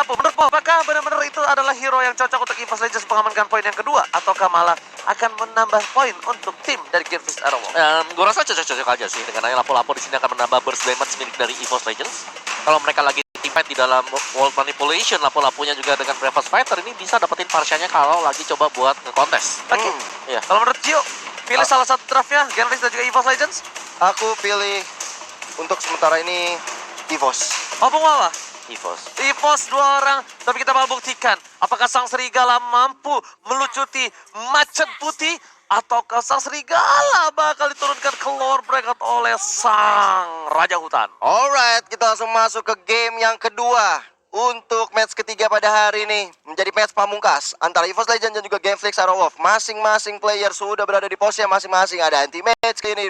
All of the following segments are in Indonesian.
Menurutmu apakah benar-benar itu adalah hero yang cocok untuk EVOS Legends mengamankan poin yang kedua? Ataukah malah akan menambah poin untuk tim dari Genflix Arrow? Gue rasa cocok-cocok aja sih. Dengan lapo-lapo di sini akan menambah burst damage milik dari EVOS Legends. Kalau mereka lagi teamfight di dalam World Manipulation, lapo-laponya juga dengan Preface Fighter ini bisa dapetin partialnya kalau lagi coba buat nge-contest. Oke. Iya. Kalau menurut Gio, pilih salah satu draftnya, Genflix dan juga EVOS Legends? Aku pilih untuk sementara ini EVOS. Oh, Bung Wawa? EVOS. Dua orang, tapi kita mau buktikan apakah sang serigala mampu melucuti macan putih ataukah sang serigala bakal diturunkan ke lower bracket oleh sang raja hutan. Alright, kita langsung masuk ke game yang kedua. Untuk match ketiga pada hari ini menjadi match pamungkas antara EVOS Legends dan juga Genflix Arrow Wolf. Masing-masing player sudah berada di posisi masing-masing. Ada anti-match ini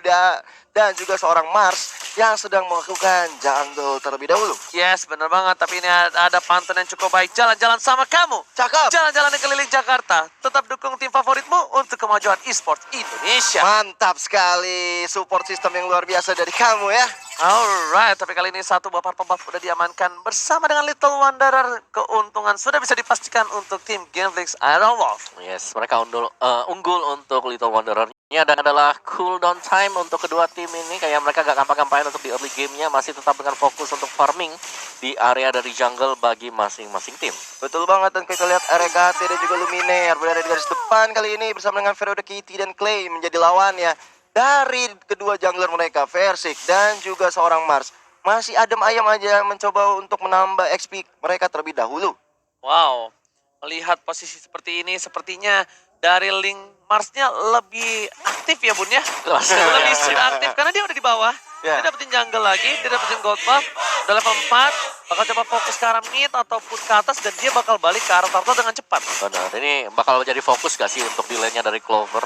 dan juga seorang Mars yang sedang melakukan jungle terlebih dahulu. Yes, bener banget. Tapi ini ada pantun yang cukup baik. Jalan-jalan sama kamu. Cakep. Jalan-jalan di keliling Jakarta. Tetap dukung tim favoritmu untuk kemajuan esports Indonesia. Mantap sekali support system yang luar biasa dari kamu ya. Alright, tapi kali ini satu buah purple buff udah diamankan bersama dengan Little Wanderer. Keuntungan sudah bisa dipastikan untuk tim Genflix Arrow Wolf. Yes, mereka unggul untuk Little Wanderer. Ini adalah cooldown time untuk kedua tim ini. Kayak mereka gak gampang-gampang untuk di early gamenya. Masih tetap dengan fokus untuk farming di area dari jungle bagi masing-masing tim. Betul banget, dan kita lihat RKT dan juga Luminaire berada di garis depan kali ini bersama dengan Feroda Kitty dan Clay menjadi lawannya. Dari kedua jungler mereka, Versik dan juga seorang Mars. Masih adem ayam aja mencoba untuk menambah XP mereka terlebih dahulu. Wow, melihat posisi seperti ini sepertinya dari link Marsnya lebih aktif ya Bun ya. Lebih aktif karena dia udah di bawah. Ya. Dia dapetin jungle lagi, dia dapetin gold buff. Udah level 4, bakal coba fokus ke arah mid ataupun ke atas dan dia bakal balik ke arah turtle dengan cepat. Benar, ini bakal jadi fokus gak sih untuk di lane-nya dari Clover?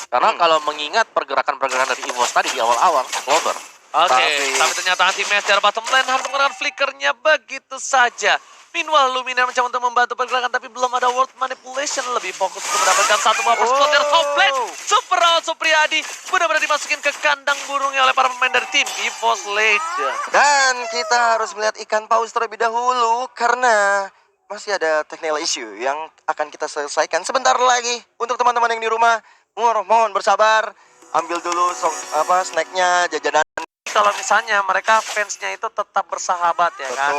Karena kalau mengingat pergerakan-pergerakan dari EVOS tadi di awal-awal, Clover. Oke, tapi ternyata anti-match dari bottom lane harus menggunakan flickernya begitu saja. Meanwhile, Luminaire mencoba untuk membantu pergerakan tapi belum ada world manipulation. Lebih fokus untuk mendapatkan satu buah perspot dari top lane. Super Rawat Supriyadi benar-benar dimasukin ke kandang burungnya oleh para pemain dari tim EVOS Legends. Dan kita harus melihat ikan paus terlebih dahulu karena masih ada technical issue yang akan kita selesaikan sebentar lagi. Untuk teman-teman yang di rumah, mohon bersabar. Ambil dulu snacknya, jajanan. Kalau misalnya mereka fansnya itu tetap bersahabat ya kan.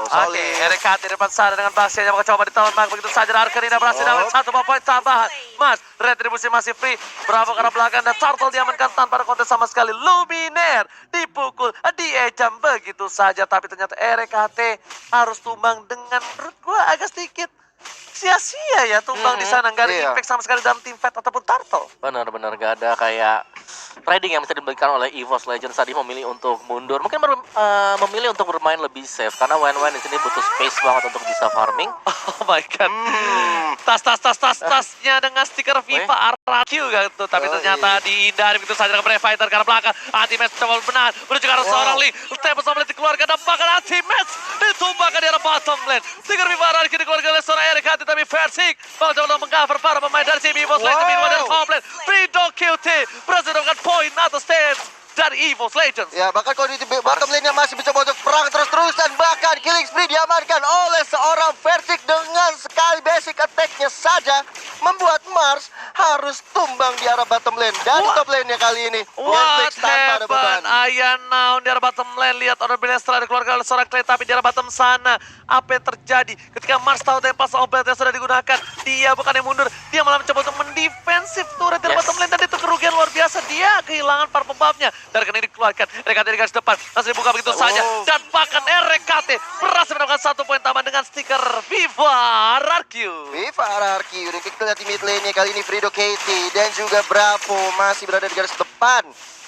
Oke, RKT di depan sana dengan Baxia yang bakal coba ditolak begitu saja. Arkanina berhasil dapat satu poin tambahan. Mas, retribusi masih free. Bravo ke arah belakang dan Turtle diamankan tanpa ada kontes sama sekali. Luminaire dipukul, diecam begitu saja. Tapi ternyata RKT harus tumbang dengan menurut gue agak sedikit sia-sia ya tumbang di sana. Nggak ada impact sama sekali dalam team fight ataupun Turtle. Benar-benar gak ada kayak trading yang bisa diberikan oleh EVOS Legends tadi memilih untuk mundur. Mungkin memilih untuk bermain lebih safe karena Wen di sini butuh space banget untuk bisa farming. Oh my god. Tasnya dengan stiker FIFA RQ gitu. Tapi ternyata dihindari begitu saja dengan Brave Fighter karena belakang. Anti-match coba benar menuju ke arah seorang Lee. Tempo sama Lee dikeluarkan dan bahkan anti-match ditumbangkan di arah bottom lane. Stiker FIFA RQ dikeluarkan oleh seorang RKT tapi Versik bakal coba meng-cover para pemain dari tim EVOS Legends. Meanwhile dari top lane. Fredo QT berhasil mendapatkan poin atau stage dari EVOS Legends. Ya, bahkan kalau di bottom lane-nya masih mencoba untuk perang terus-terusan. Bahkan killing spree diamankan oleh seorang Versik dengan sekali basic attack-nya saja. Membuat Mars harus tumbang di arah bottom lane. Dari top lane-nya kali ini. What tanpa ada beban. happened? Ayah now di arah bottom lane. Lihat order Benestra dikeluarkan oleh seorang Clay. Tapi di arah bottom sana. Apa yang terjadi? Ketika Mars tahu tempas obat yang sudah digunakan. Dia bukan yang mundur. Dia malah mencoba untuk mendefensif turret di arah bottom lane. Dan itu kerugian luar biasa. Dia kehilangan para pembuffnya. Dari kena ini dikeluarkan. RKT di garis depan. Langsung dibuka begitu saja. Dan bahkan RKT berhasil mendapatkan satu poin tambah dengan stiker FIFA RRQ. FIFA RRQ. Dan kita lihat di mid lane-nya kali ini Fredo Katie dan juga Bravo masih berada di garis depan.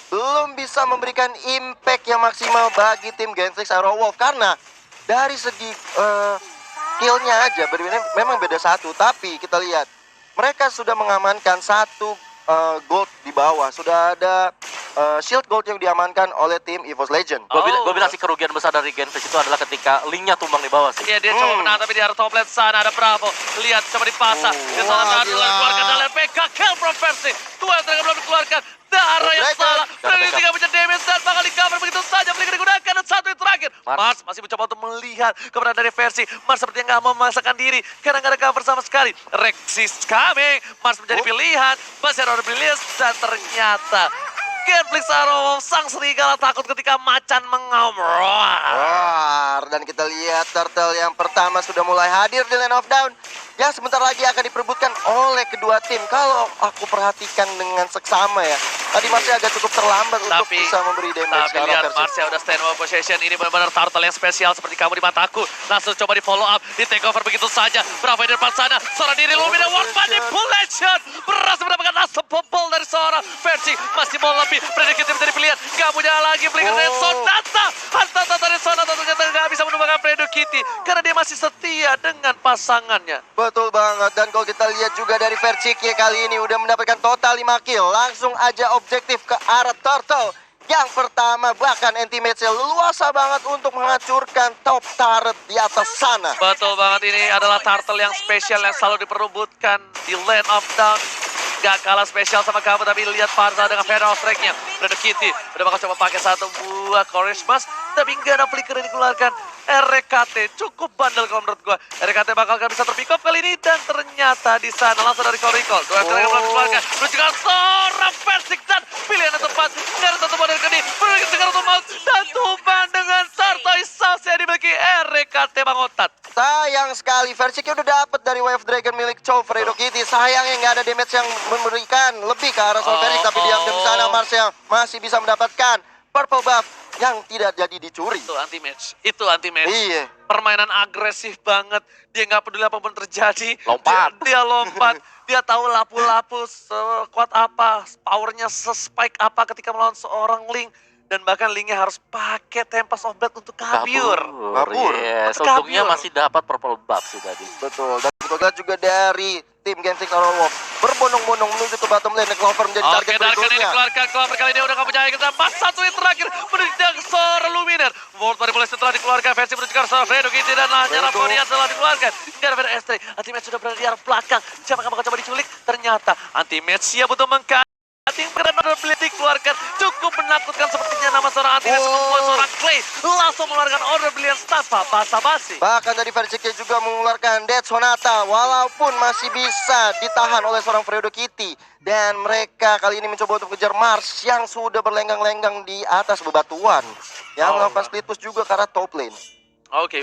Belum bisa memberikan impact yang maksimal bagi tim Genflix Arrow Wolf. Karena dari segi kill-nya aja memang beda satu. Tapi kita lihat mereka sudah mengamankan satu gold di bawah. Sudah ada shield gold yang diamankan oleh tim EVOS Legends. Gue bilang sih kerugian besar dari Genflix itu adalah ketika linknya tumbang di bawah sih. Iya, dia coba menang tapi di arah top lane sana ada Bravo. Lihat coba dipasang. Dia salah dulu dikeluarkan dari PK kill from Percy. Dua yang terakhir belum dikeluarkan. Darah yang salah. Berarti 3 punya damage dan bakal di cover begitu saja. Beli digunakan dan satu yang terakhir. Mars masih mencoba untuk melihat keberadaan dari versi. Mars sepertinya nggak mau memaksakan diri karena nggak ada cover sama sekali. Rexis coming. Mars menjadi pilihan. Masih ada Orbilius dan ternyata Genflix Arrow, sang serigala takut ketika macan mengaum. Roar. Dan kita lihat turtle yang pertama sudah mulai hadir di lane of down. Yang sebentar lagi akan diperebutkan oleh kedua tim. Kalau aku perhatikan dengan seksama ya, tadi masih agak cukup terlambat untuk bisa memberi damage. Tapi lihat Marsha udah stand by position. Ini benar-benar turtle yang spesial seperti kamu di mataku. Langsung coba di follow up, di take over begitu saja. Bravo di depan sana, seorang diri Lumina World Manipulation. Berhasil mendapatkan asap bobol dari seorang versi. Masih mau lebih, Predicative menjadi pilihan. Gak punya lagi flicker dari Sonata. Hantar dari Sonata ternyata gak bisa menumbangkan Predicity. Karena dia masih setia dengan pasangannya. Betul banget, dan kalau kita lihat juga dari Verchikya kali ini udah mendapatkan total 5 kill. Langsung aja objektif ke arah turtle. Yang pertama bahkan anti-match-nya luasa banget untuk menghancurkan top turret di atas sana. Betul banget, ini adalah turtle yang spesial yang selalu diperebutkan di lane of down. Gak kalah spesial sama kamu, tapi lihat Parza dengan Feral Strike-nya. Predicity udah bakal coba pakai satu buah Courage Mask, tapi nggak ada flicker yang dikeluarkan. RKT cukup bandel kalau menurut gua. RKT bakal gak bisa terpick up kali ini, dan ternyata di sana langsung dari Recall. Dua kali yang dikeluarkan, menunjukkan seorang Persik dan pilihan yang tepat. Dari satu model kini, berikan sekarang untuk maut dan tumbang dengan Sartois Saus yang dimiliki RKT Bangotat. Sayang sekali, Verchikya udah dapat dari Wave Dragon milik Chow Fredo Kitty. Sayangnya nggak ada damage yang memberikan lebih ke arah Soul Phoenix, tapi diam di sana Marcel masih bisa mendapatkan purple buff yang tidak jadi dicuri. Itu anti-match. Iya. Permainan agresif banget. Dia nggak peduli apapun terjadi. Lompat. Dia lompat. Dia tahu lapu-lapu sekuat apa, powernya se-spike apa ketika melawan seorang Link. Dan bahkan Linknya harus pakai Tempest of Blade untuk kabur. Yes, untungnya masih dapat purple buff sih tadi. Betul, dan kita juga dari tim Gen 6 Arrow Wolf berbondong-bondong menuju ke bottom lane. Clover menjadi target Darkan ini berikutnya. dikeluarkan. Clover kali ini udah gak percaya kita. Mas satu yang terakhir menuju ke seorang Luminer. World Manipulation telah dikeluarkan. Versi menuju ke seorang Fredo Kitty dan hanya Raponian telah dikeluarkan. Gak ada S3. Anti-match sudah berada di arah belakang. Siapa yang bakal coba diculik? Ternyata anti-match siap untuk Tim Predator Blade dikeluarkan, cukup menakutkan sepertinya nama seorang anti-match membuat seorang Clay langsung mengeluarkan Order Brilliance tanpa basa-basi. Bahkan tadi Verchikya juga mengeluarkan Dead Sonata walaupun masih bisa ditahan oleh seorang Fredo Kitty. Dan mereka kali ini mencoba untuk kejar Mars yang sudah berlenggang-lenggang di atas bebatuan. Yang melakukan split push juga ke arah top lane. Oke.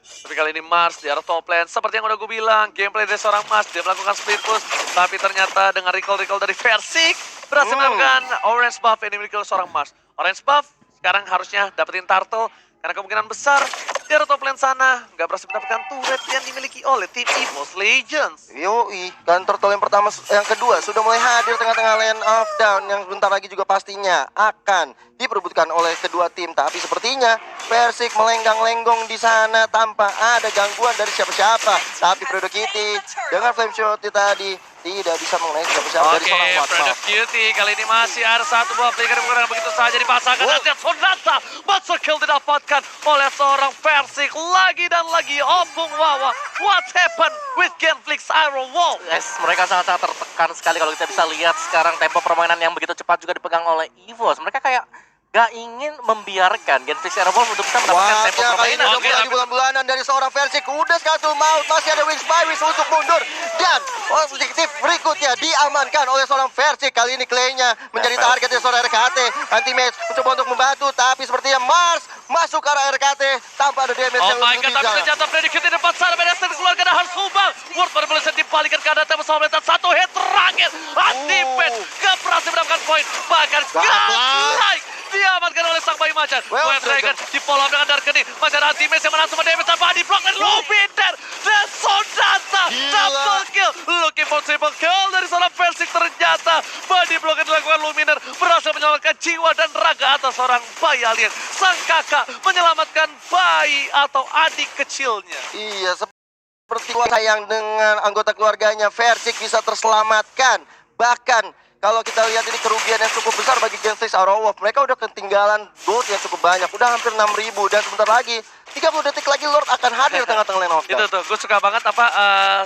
Tapi kali ini Mars di arah top lane. Seperti yang udah gue bilang, gameplay dari seorang Mars, dia melakukan split push. Tapi ternyata dengan recall dari Versik, berhasil melakukan orange buff yang dimiliki oleh seorang Mars. Orange buff, sekarang harusnya dapetin turtle. Karena kemungkinan besar, di arah top lane sana, nggak berhasil mendapatkan turret yang dimiliki oleh tim EVOS Legends. Yoi, kan turtle yang pertama, yang kedua sudah mulai hadir tengah-tengah lane of down yang sebentar lagi juga pastinya akan diperebutkan oleh kedua tim. Tapi sepertinya Persik melenggang-lenggong di sana tanpa ada gangguan dari siapa-siapa. Tapi Fredo Kitty dengan flame shot tadi tidak bisa mengenai siapa-siapa dari seorang Fredo Watmap. Kitty kali ini masih ada satu buah flicker yang menggunakan begitu saja dipasangkan. Dan Sonata, monster kill didapatkan oleh seorang Persik lagi dan lagi. Opung Wawa, what happened with Genflix Iron Wall? Yes, mereka sangat-sangat tertekan sekali kalau kita bisa lihat sekarang tempo permainan yang begitu cepat juga dipegang oleh EVOS. Mereka kayak gak ingin membiarkan Genflix Arrow Wolf untuk bisa mendapatkan tempo Wah, kali ini permainan. udah mulai bulan-bulanan dari seorang Persik. Udah sekatul maut, masih ada Wings by Wings untuk mundur. Dan objektif berikutnya diamankan oleh seorang Persik. Kali ini Clay-nya menjadi target dari seorang RKT. Anti-match mencoba untuk membantu, tapi sepertinya Mars masuk ke arah RKT tanpa ada damage yang Oh my god, lebih tapi jauh. ternyata Predicate di depan sana. Bedester dikeluarkan dan harus sumbang. World Manipulation dibalikan ke arah Tempest of Blade. Satu hit terakhir. Anti-match gak berhasil mendapatkan poin. Bahkan like diamankan oleh sang bayi macan. Wave Dragon di follow up dengan Darkening. Masih ada anti-match yang menang damage tanpa di-block dan Luminer. Dan Sonata double kill. Looking for triple kill dari seorang Persik. Ternyata body block yang dilakukan Luminer berhasil menyelamatkan jiwa dan raga atas seorang bayi alien. Sang kakak menyelamatkan bayi atau adik kecilnya. Iya, seperti sayang dengan anggota keluarganya Persik bisa terselamatkan. Bahkan kalau kita lihat ini kerugian yang cukup besar bagi Genflix Aura Wolf. Mereka udah ketinggalan gold yang cukup banyak, udah hampir 6.000 dan sebentar lagi 30 detik lagi Lord akan hadir tengah-tengah lane of Itu death. tuh, gue suka banget apa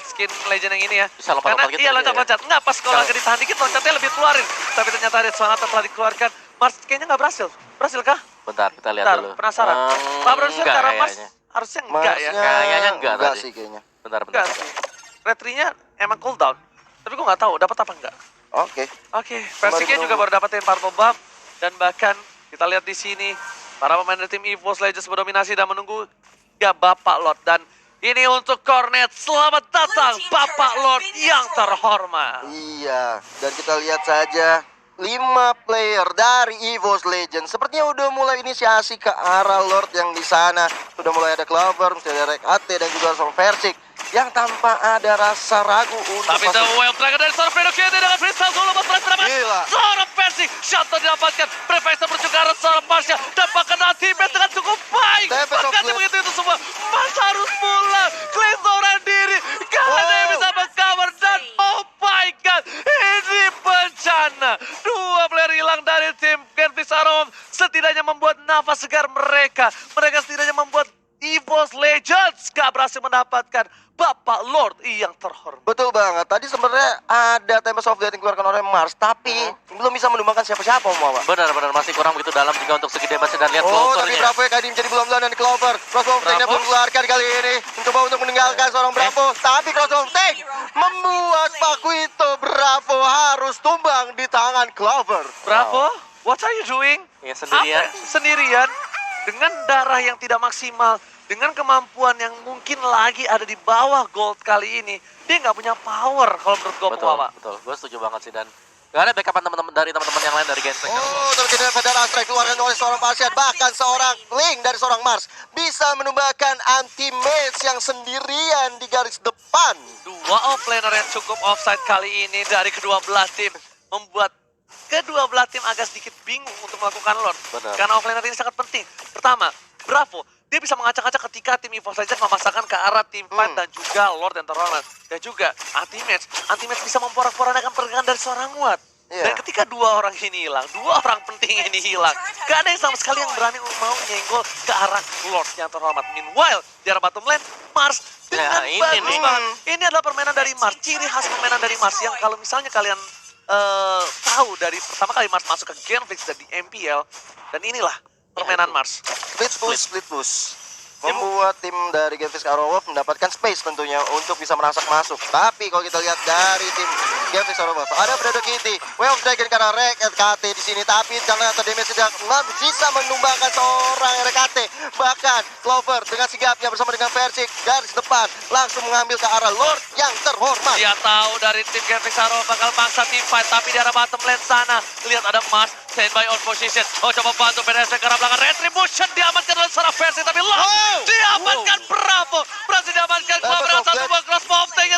skin legend yang ini ya. Bisa lompat-lompat Karena gitu iya ya. loncat-loncat. Enggak, pas kalau agak ditahan dikit loncatnya lebih keluarin. Tapi ternyata Red Sonata telah dikeluarkan. Mars kayaknya nggak berhasil. Berhasil kah? Bentar, kita lihat Bentar, dulu. penasaran. Pak produser Enggak karena Mars kayaknya. harusnya enggak ya. Kayaknya enggak tadi. sih kayaknya. Bentar. Enggak sih. Retri-nya emang cooldown. Tapi gue nggak tahu dapat apa enggak. Oke. Oke, Versiknya juga baru dapetin purple buff. Dan bahkan kita lihat di sini para pemain dari tim EVOS Legends berdominasi dan menunggu ya Bapak Lord. Dan ini untuk Cornet, selamat datang Bapak Lord yang terhormat. Iya, dan kita lihat saja 5 player dari EVOS Legends sepertinya udah mulai inisiasi ke arah Lord yang di sana. Sudah mulai ada Clover, mesti ada Rekate dan juga Sol Versik yang tanpa ada rasa ragu untuk Tapi The Wild Dragon dari seorang Fredo Kete dengan freestyle solo buat Gila. seorang Versik. Shutdown didapatkan, Prefector berjugaran seorang Pasha dan bahkan ultimate dengan cukup baik. Tempest of Bahkan Blade. begitu itu semua, Mas harus pulang. Clean seorang diri, gak ada yang bisa meng-cover dan oh my god, ini bencana. Dua player hilang dari tim Genflix Aura Wolf setidaknya membuat nafas segar mereka. Mereka setidaknya membuat EVOS Legends gak berhasil mendapatkan Bapak Lord yang terhormat. Betul banget. Tadi sebenarnya ada Tempest of Death yang dikeluarkan oleh Mars, tapi belum bisa menumbangkan siapa-siapa, Mama. Benar-benar masih kurang begitu dalam juga untuk segi damage dan lihat Oh, tapi Clovernya. Bravo ya kali ini menjadi belum dan Clover. Cross of Tank belum keluarkan kali ini. Mencoba untuk meninggalkan seorang Bravo. Tapi Cross of Tank membuat Paquito Bravo harus tumbang di tangan Clover. Bravo, what are you doing? Ya sendirian. Apa? Sendirian dengan darah yang tidak maksimal, dengan kemampuan yang mungkin lagi ada di bawah gold kali ini, dia nggak punya power kalau menurut gue, Betul, Papa. betul. Gue setuju banget sih dan gak ada backupan teman-teman dari teman-teman yang lain dari Genflix. Oh, terkena pada Astrek keluarkan oleh seorang Pasien. Bahkan seorang Link dari seorang Mars bisa menumbangkan anti-mage yang sendirian di garis depan. Dua offlaner yang cukup offside kali ini dari kedua belah tim membuat kedua belah tim agak sedikit bingung untuk melakukan Lord. Benar. Karena offlaner ini sangat penting. Pertama, Bravo, dia bisa mengacak-acak ketika tim EVOS Legends memaksakan ke arah tim Fight dan juga Lord yang terhormat. Dan juga anti-match. Anti-match bisa memporak-porandakan pergerakan dari seorang Watt. Iya. Dan ketika dua orang ini hilang, dua orang penting ini hilang, gak ada yang sama sekali yang berani mau nyenggol ke arah Lord yang terhormat. Meanwhile, di arah bottom lane, Mars dengan ini bagus nih. banget. Ini adalah permainan dari Mars, ciri khas permainan dari Mars yang kalau misalnya kalian tahu dari pertama kali Mars masuk ke Genflix dan di MPL, dan inilah permainan Mars. Split push. Membuat tim dari Genflix Aura Wolf mendapatkan space tentunya untuk bisa merangsak masuk. Tapi kalau kita lihat dari tim Genflix Aura Wolf, ada Fredo Kitty, Way of Dragon karena RKT di sini. Tapi ternyata damage sudah bisa menumbangkan seorang RKT. Bahkan Clover dengan sigapnya bersama dengan Versik garis depan langsung mengambil ke arah Lord yang terhormat. Dia tahu dari tim Genflix Aura Wolf bakal maksa tim fight, tapi di arah bottom lane sana, lihat ada Mars standby on position. Oh, coba bantu PDS ke arah belakang. Retribution diamankan oleh seorang Versik, tapi Lord diamankan. Bravo, berhasil diamankan. Clover dengan satu buah cross bomb tank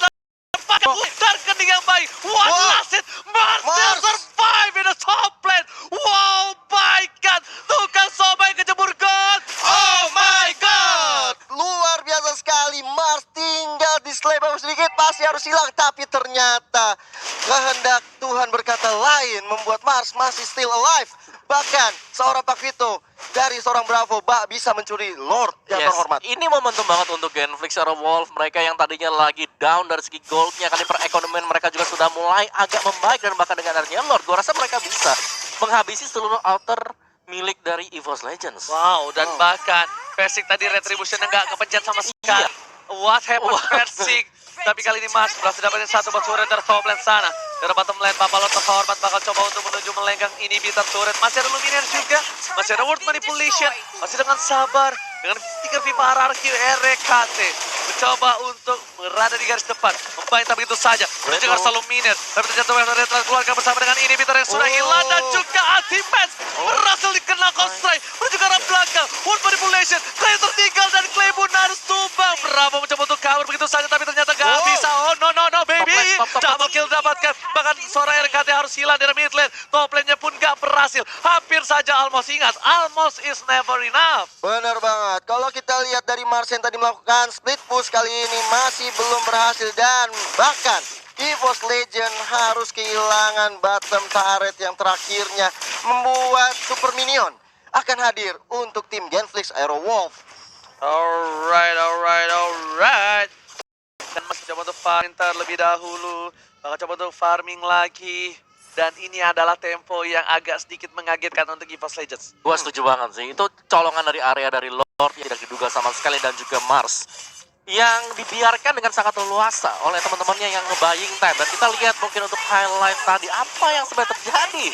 terkening yang baik. One last hit, Mars still survive in the top lane. Wow, my god, tukang somai kejebur god. Oh my god. Luar biasa sekali. Mars tinggal di slay sedikit pasti harus hilang. Tapi ternyata kehendak Tuhan berkata lain membuat Mars masih still alive. Bahkan seorang Paquito dari seorang Bravo bisa mencuri Lord yang terhormat. Ini momentum banget untuk Genflix Aura Wolf. Mereka yang tadinya lagi down dari segi goldnya, kali perekonomian mereka juga sudah mulai agak membaik. Dan bahkan dengan adanya Lord, gua rasa mereka bisa menghabisi seluruh altar milik dari EVOS Legends. Wow, dan bahkan Versik tadi Retribution nggak kepencet sama sekali. What happened Versik? Tapi kali ini Mars berhasil dapetin satu buat turret dari top lane sana. Dari bottom lane, Papa Lord terhormat bakal coba untuk menuju melenggang inhibitor turret. Masih ada Lumineer juga, masih ada Word Manipulation, masih dengan sabar, dengan 3 FIFA hierarki RKT. Mencoba untuk berada di garis depan, membantai begitu saja. Menuju ke arah Lumineer, tapi ternyata Word telah keluarga bersama dengan inhibitor yang sudah hilang. Dan juga anti-match berhasil dikenal Constraint. Menuju ke arah belakang, Word Manipulation, Clay tertinggal dan Clay pun harus tumbang. Bravo mencoba untuk cover begitu saja, tapi ternyata gak bisa. Oh no baby, double kill dapatkan. Bahkan suara RKT harus hilang dari mid lane. Top lane-nya pun gak berhasil. Hampir saja almost. Ingat, almost is never enough. Benar banget. Kalau kita lihat dari Mars yang tadi melakukan split push kali ini masih belum berhasil. Dan bahkan EVOS Legend harus kehilangan bottom turret yang terakhirnya membuat Super Minion akan hadir untuk tim Genflix Aerowolf. Alright. Dan masih coba untuk farming terlebih dahulu. Bakal coba untuk farming lagi. Dan ini adalah tempo yang agak sedikit mengagetkan untuk EVOS Legends. Gua setuju banget sih. Itu colongan dari area dari Lord yang tidak diduga sama sekali dan juga Mars yang dibiarkan dengan sangat leluasa oleh teman-temannya yang nge-buying time. Dan kita lihat mungkin untuk highlight tadi apa yang sebenarnya terjadi.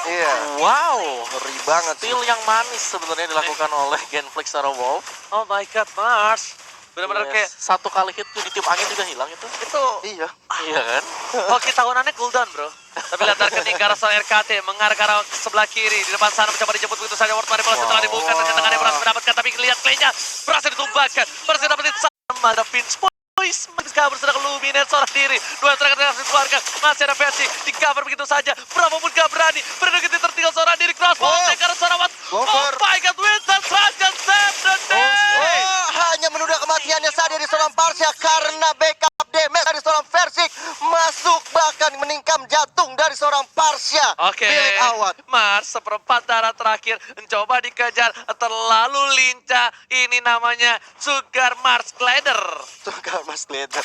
Iya. Wow, Ngeri banget sih. steal yang manis sebenarnya dilakukan oleh Genflix Aerowolf. Oh my god, Mars. Benar-benar kayak Satu kali hit tuh di tiup angin juga hilang itu. itu. Iya. Iya kan? Hoki tahunannya cooldown, bro. Tapi lihat rekening ke arah seorang RKT mengarah ke arah sebelah kiri. Di depan sana mencoba dijemput begitu saja. World Manipulasi telah dibuka. Ternyata tangannya berhasil mendapatkan. Tapi lihat playnya berhasil ditumbangkan. Berhasil dapetin sama ada pinch boys. Kabur sedang Luminate seorang diri. Dua serangan yang dikeluarkan. Masih ada versi. Di cover begitu saja. Bravo pun gak berani. Berdekati tertinggal seorang diri. Crossbow. Karena seorang Watt. Oh my god. Winston saja save the day. Hanya menunda kematiannya saja di seorang Parsia karena backup damage dari seorang Versik masuk bahkan meningkam jantung dari seorang Parsia. Oke, Milik Awad. Mars seperempat darah terakhir mencoba dikejar terlalu lincah. Ini namanya Sugar Mars Glider. Tukar Mas Glider.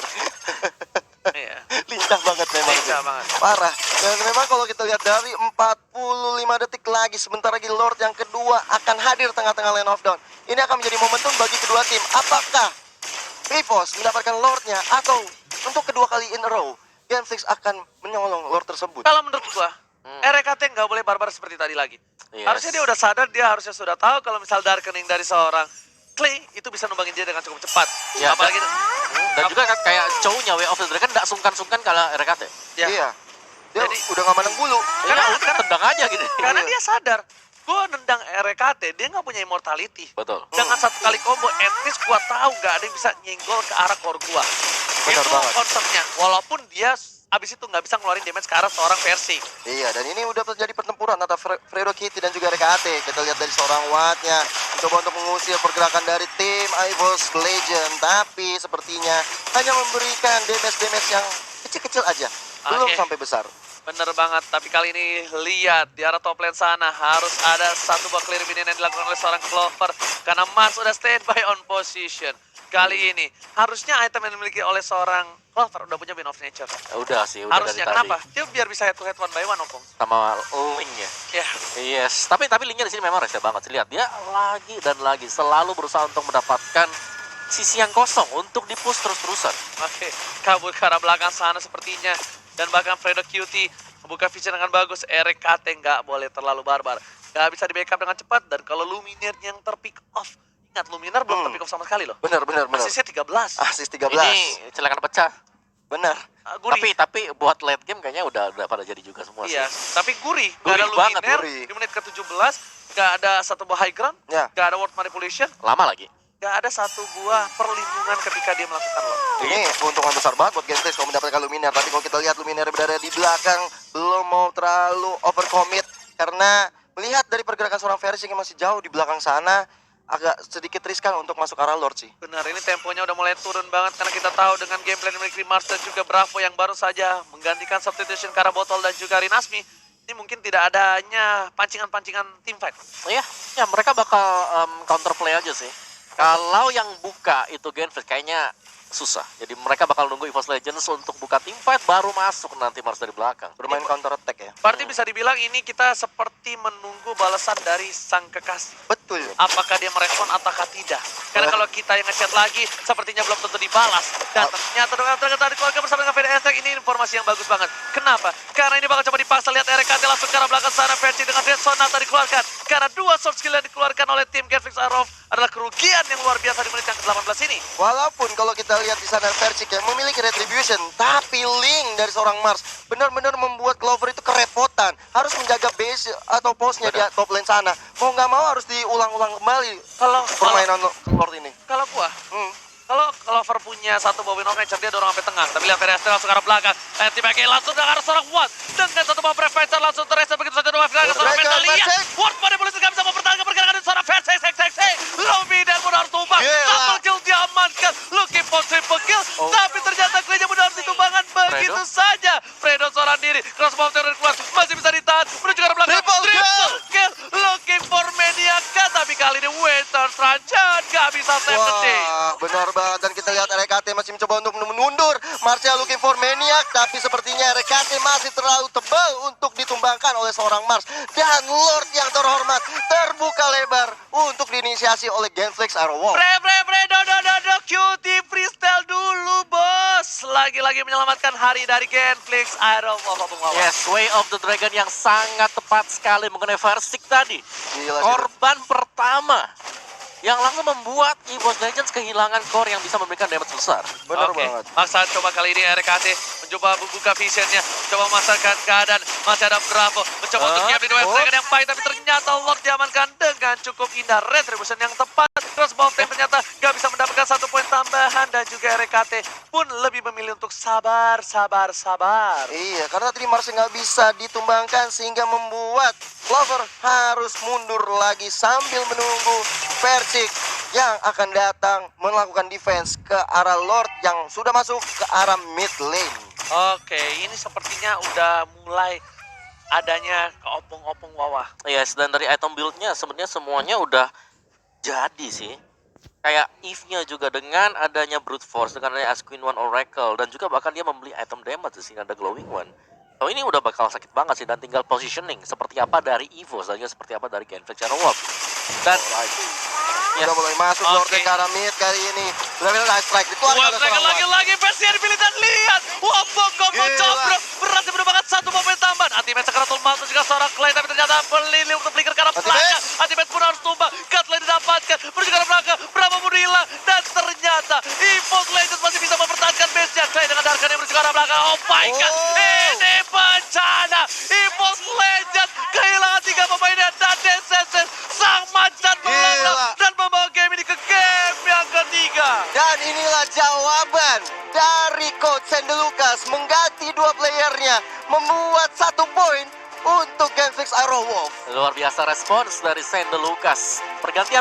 Iya. Lincah banget memang. Lincah banget. Parah. Dan memang kalau kita lihat dari 45 detik lagi, sebentar lagi Lord yang kedua akan hadir tengah-tengah lane of down. Ini akan menjadi momentum bagi kedua tim. Apakah EVOS mendapatkan Lordnya atau untuk kedua kali in a row Genflix akan menyolong Lord tersebut? Kalau menurut gua, RKT nggak boleh barbar seperti tadi lagi. Yes. Harusnya dia udah sadar, dia harusnya sudah tahu kalau misal darkening dari seorang Clay itu bisa numbangin dia dengan cukup cepat. Ya, Apalagi dan juga kayak cowoknya Way of the Dragon nggak sungkan-sungkan kalau RKT. ya. Iya. Dia Jadi- udah gak mandang bulu. Ya udah tendang aja gitu. Karena dia sadar, gua nendang RKT, dia nggak punya immortality. Betul. Dengan satu kali combo, at least gua tahu nggak ada yang bisa nyenggol ke arah core gua. Benar Itu banget. konsepnya. Walaupun dia abis itu nggak bisa ngeluarin damage ke arah seorang versi. Iya, dan ini udah terjadi pertempuran antara Fredo Kitty dan juga RKT. Kita lihat dari seorang Wattnya mencoba untuk mengusir pergerakan dari tim EVOS Legend, tapi sepertinya hanya memberikan damage yang kecil-kecil aja, belum Oke. sampai besar. Bener banget, tapi kali ini lihat di arah top lane sana harus ada satu buah clear minion yang dilakukan oleh seorang Clover. Karena Mars udah standby on position. Kali ini harusnya item yang dimiliki oleh seorang Clover udah punya Bane of Nature. Udah sih, udah Harusnya, dari kenapa? tadi. Dia biar bisa head to head one by one, Opung. Sama Link ya. Ya, Yes, tapi linknya di sini memang rese banget sih. Lihat dia lagi dan lagi selalu berusaha untuk mendapatkan sisi yang kosong untuk di-push terus-terusan. oke. Kabur ke arah belakang sana sepertinya. Dan bahkan Fredo Cutie membuka vision dengan bagus. RKT nggak boleh terlalu barbar. Nggak bisa di-backup dengan cepat. Dan kalau Luminar yang terpick off. Ingat, Luminar belum terpick off sama sekali loh. Benar. Asisnya 13. Asis 13. Ini celakan pecah. Benar. Gurih. Tapi buat late game kayaknya udah pada jadi juga semua Iya, sih. tapi gurih. Gak ada Gurih banget, Luminar gurih. di menit ke-17. Gak ada satu buah high ground. Ya. Gak ada word manipulation. Lama lagi. Gak ada satu buah perlindungan ketika dia melakukan lock. Ini keuntungan besar banget buat Genflix kalau mendapatkan Luminar. Tapi kalau kita lihat Luminar berada di belakang, belum mau terlalu overcommit. Karena melihat dari pergerakan seorang Versing yang masih jauh di belakang sana, agak sedikit riskan untuk masuk arah Lord sih. Benar, ini temponya udah mulai turun banget karena kita tahu dengan gameplay yang dimiliki Mars dan juga Bravo yang baru saja menggantikan substitution Kara Botol dan juga Rinasmi. Ini mungkin tidak adanya pancingan-pancingan teamfight. Iya, ya mereka bakal counterplay aja sih. Kalau yang buka itu Genflix kayaknya susah. Jadi mereka bakal nunggu EVOS Legends untuk buka teamfight baru masuk nanti Mars dari belakang. Bermain counter attack ya. Berarti bisa dibilang ini kita seperti menunggu balasan dari sang kekasih. Betul. Apakah dia merespon ataukah tidak? Karena kalau kita yang ngechat lagi, sepertinya belum tentu dibalas. Dan ternyata dikeluarkan bersama dengan VDS, ini informasi yang bagus banget. Kenapa? Karena ini bakal coba dipaksa, lihat RKT langsung ke arah belakang sana, versi dengan Red Sonata dikeluarkan. Karena dua short skill yang dikeluarkan oleh tim Genflix Aerowolf adalah kerugian yang luar biasa di menit yang ke-18 ini. Walaupun kalau kita lihat di sana Versik yang memiliki retribution, tapi link dari seorang Mars benar-benar membuat Clover itu kerepotan. Harus menjaga base atau postnya di top lane sana. Mau nggak mau harus diulang-ulang kembali Kalau permainan Lord ini. gua, kalau Clover punya satu bawah of nature, dia dorong sampai tengah. Tapi lihat VDS langsung ke arah belakang. Anti-PK langsung ke arah seorang Watt. Dengan satu bawah Prevention langsung terasa begitu saja dua final. Seorang Mental lihat. Watt pada polisi nggak bisa mempertahankan pergerakan dari seorang Versi. Lobby dan pun harus tumbang. Gila. Double kill diamankan. Looking for triple kill. Tapi ternyata Clay-nya pun harus ditumbangkan. begitu saja. Fredo seorang diri. Crossbow teror keluar. Masih bisa ditahan. Menuju ke arah belakang. Triple kill. Looking for Maniaka. Tapi kali ini Winter Stranjan gak bisa save the day. Wah, benar banget. Dan kita lihat RKT masih mencoba untuk menundur. Martial looking for Maniac. Tapi sepertinya RKT masih terlalu tebal untuk ditumbangkan oleh seorang Mars. Dan Lord yang terhormat terbuka lebar untuk diinisiasi oleh Genflix Arrowwolf. Do, cutie freestyle dulu, bos. Lagi-lagi menyelamatkan hari dari Genflix Arrowwolf. Yes, Way of the Dragon yang sangat tepat sekali mengenai Versik tadi. Gila sih. Korban pertama yang langsung membuat EVOS Legends kehilangan core yang bisa memberikan damage besar. Benar Oke, banget. Maksa coba kali ini RKT mencoba membuka visionnya, coba memasarkan keadaan. Masih ada Bravo, mencoba untuk nyiap di dua Dragon yang pahit, tapi ternyata Lord diamankan dengan cukup indah. Retribution yang tepat, Crossbow Team ternyata gak bisa mendapatkan 1 poin tambahan, dan juga RKT pun lebih memilih untuk sabar. Iya, karena tadi Mars nggak bisa ditumbangkan sehingga membuat Lover harus mundur lagi sambil menunggu Versik yang akan datang melakukan defense ke arah Lord yang sudah masuk ke arah mid lane. Oke, ini sepertinya udah mulai adanya keopong-opong wawah. Yes, dan dari item build-nya sebenarnya semuanya udah jadi sih. Kayak Eve-nya juga dengan adanya Brute Force, dengan adanya Ash Queen One Oracle, dan juga bahkan dia membeli item damage sehingga ada Glowing One. Oh, ini udah bakal sakit banget sih, dan tinggal positioning seperti apa dari EVOS dan juga seperti apa dari Genflix Arrowwolf. Dan Udah mulai masuk Lord ke arah mid kali ini. Benar-benar nice strike dikeluarkan oleh seorang Wan. Lagi-lagi versi yang dipilih, dan lihat Wombo combo Gila. Cobro berhasil mendapatkan 1 momen tambahan. Ultimate Sekaratul Maut juga seorang Clay, tapi ternyata beli untuk flicker ke arah Ultimate. belakang. Ultimate pun harus tumbang. Gatlane didapatkan, menuju ke arah belakang. Bravo pun hilang, dan ternyata EVOS Legends masih bisa mempertahankan base-nya. Clay dengan Darkan yang menuju ke arah belakang. Oh my god, ini bencana. EVOS Legends kehilangan 3 pemainnya, dan DCS sang macan melanglang Gila. dan membawa game ini ke game yang ketiga. Dan inilah jawaban dari Coach Sandelukas mengganti 2 playernya, membuat 1 poin untuk Genflix Arrowwolf. luar biasa respons dari Sandelukas. Pergantian